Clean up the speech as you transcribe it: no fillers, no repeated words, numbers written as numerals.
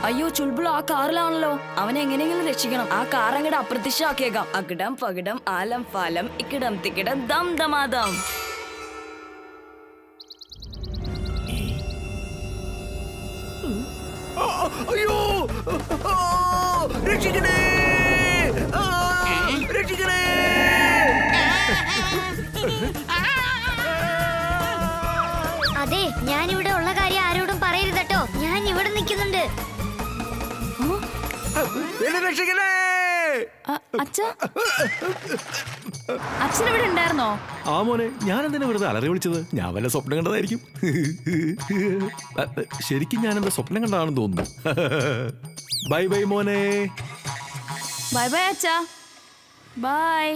അയ്യോ ചുൾബുൾ ആ കാറിലാണല്ലോ. അവനെ എങ്ങനെയെങ്കിലും രക്ഷിക്കണം. ആ കാർ അങ്ങോട്ട് അപ്രത്യക്ഷമാക്കിയേക്കാം. അകിടം പകിടം ആലം ഫാലം ഇക്കിടം തിക്കിടം ദം ദമാദം. അയ്യോ രക്ഷിക്കണേ, രക്ഷിക്കണേ. അതെ, ഞാനിവിടെ ഉള്ള കാര്യം ആരോടും പറയരുത് കേട്ടോ. ഞാൻ ഇവിടെ നിൽക്കുന്നുണ്ട്. എന്നെ രക്ഷിക്കണേ. അച്ഛൻ ഇവിടെ ഉണ്ടായിരുന്നോ? ആ മോനെ, ഞാൻ എന്തിനാ വെറുതെ അലറി വിളിച്ചത്? ഞാൻ വല്ല സ്വപ്നം കണ്ടതായിരിക്കും. ശരിക്കും ഞാൻ എന്താ സ്വപ്നം കണ്ടതാണെന്ന് തോന്നുന്നു. ബൈ ബൈ മോനെ. ബൈ ബൈ അച്ഛാ. ബൈ.